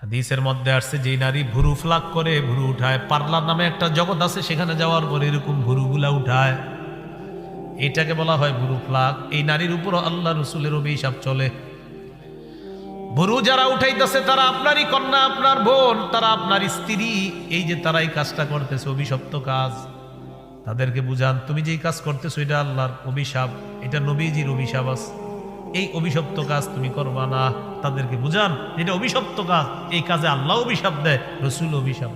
হাদিসের মধ্যে আসছে যে নারী ভুরু ফ্লাক করে, ভুরু উঠায়, পার্লার নামে একটা জগৎ আছে, সেখানে যাওয়ার পরে এরকম ভুরুগুলা উঠায়, এটাকে বলা হয় ভুরু ফ্লাক। এই নারীর উপর আল্লাহ রসুলের অভিশাপ চলে। ভুরু যারা উঠাইতেছে তারা আপনারই কন্যা, আপনার বোন, তারা আপনার স্ত্রী। এই যে তারা এই কাজটা করতেছে অভিশপ্ত কাজ, তাদেরকে বুঝান তুমি যেই কাজ করতেছো এটা আল্লাহর অভিশাপ, এটা নবীজির অভিশাপ আছে, এই অভিশপ্ত কাজ তুমি করবা না। তাদেরকে বুঝান এটা অভিশপ্ত কাজ, এই কাজে আল্লাহ অভিশাপ দেয়, রসুল অভিশাপ।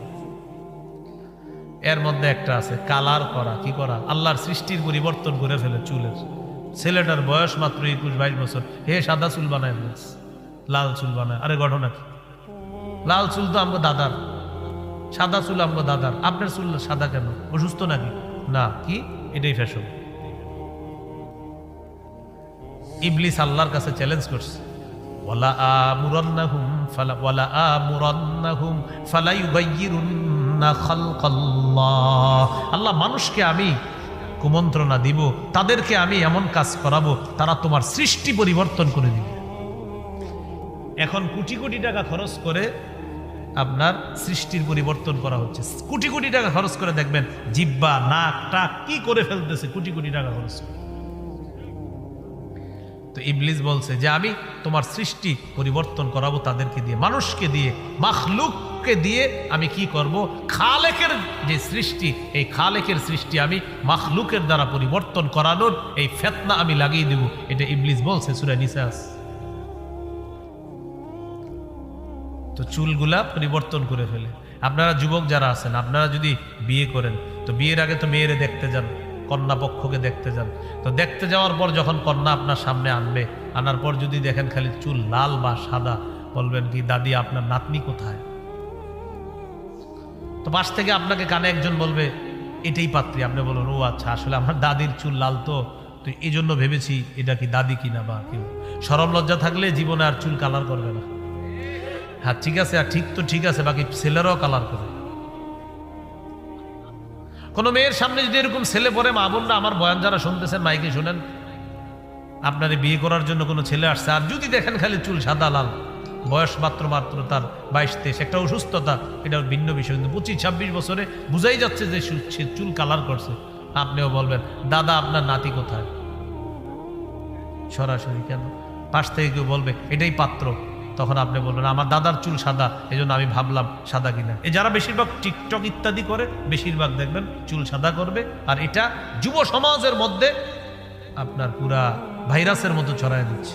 এর মধ্যে একটা আছে কালার করা। কি করা? আল্লাহর সৃষ্টির পরিবর্তন করে ফেলে চুলের। ছেলেটার বয়স মাত্র 21-22 বছর, হে সাদা চুল বানায় লাল চুল বানায়। আরে ঘটনা কি? লাল চুল তো আমগো দাদার, সাদা চুল আমগো দাদার, আপনার চুল সাদা কেন? অসুস্থ নাকি? না, কি এটাই ফ্যাশন। ইবলিস আল্লাহর কাছে চ্যালেঞ্জ করছে, ওয়ালা আমুরান্নাহুম ফালা ইউগাইয়িরুন্না খালকাল্লাহ। আল্লাহ মানুষকে আমি কুমন্ত্রণা দিব, তাদেরকে আমি এমন কাজ করাবো তারা তোমার সৃষ্টি পরিবর্তন করে দিবে। এখন কোটি কোটি টাকা খরচ করে আপনার সৃষ্টির পরিবর্তন করা হচ্ছে, কোটি কোটি টাকা খরচ করে দেখবেন জিহ্বা নাক টাক কি করে ফেলতেছে, কোটি কোটি টাকা খরচ করে। তো ইবলিস বলছে যে আমি তোমার সৃষ্টি পরিবর্তন করাবো তাদেরকে দিয়ে, মানুষকে দিয়ে, মাখলুককে দিয়ে। আমি কি করব? খালেকের যে সৃষ্টি, এই খালেকের সৃষ্টি আমি মাখলুকের দ্বারা পরিবর্তন করানোর এই ফিতনা আমি লাগিয়ে দেব। এটা ইবলিস বলছে সূরা নিসা। তো চুলগুলা পরিবর্তন করে ফেলে। আপনারা যুবক যারা আছেন, আপনারা যদি বিয়ে করেন তো বিয়ের আগে তো মেয়েরে দেখতে যান, কন্যা পক্ষকে দেখতে যান। তো দেখতে যাওয়ার পর যখন কন্যা আপনার সামনে আনবে, আনার পর যদি দেখেন খালি চুল লাল বা সাদা, বলবেন কি দাদি আপনার নাতনি কোথায়? তো পাশ থেকে আপনাকে কানে একজন বলবে এটাই পাত্রী। আপনি বলুন ও আচ্ছা, আসলে আমার দাদির চুল লাল তো এই জন্য ভেবেছি এটা কি দাদি কিনা বা কেউ। শরম লজ্জা থাকলে জীবনে আর চুল কালার করবে না। হ্যাঁ ঠিক আছে, আর ঠিক তো ঠিক আছে, বাকি ছেলেরাও কালার করে। কোনো মেয়ের সামনে যদি এরকম ছেলে পরে, মা বোনরা আমার বয়ান যারা শুনতেছেন মাইকে শুনেন, আপনার বিয়ে করার জন্য কোনো ছেলে আসছে, আর যদি দেখেন খালি চুল সাদা লাল, বয়স মাত্র তার 22-23, একটা অসুস্থতা, এটা ভিন্ন বিষয়। কিন্তু 25-26 বছরে বুঝাই যাচ্ছে যে সে চুল কালার করছে। আপনিও বলবেন দাদা আপনার নাতি কোথায়? সরাসরি কেন? পাশ থেকে কেউ বলবে এটাই পাত্র, তখন আপনি বলবেন আমার দাদার চুল সাদা, এই জন্য আমি ভাবলাম সাদা কিনা। এই যারা বেশিরভাগ টিকটক ইত্যাদি করে, বেশিরভাগ দেখবেন চুল সাদা করবে, আর এটা যুব সমাজের মধ্যে আপনার পুরা ভাইরাসের মতো ছড়ায় দিচ্ছে।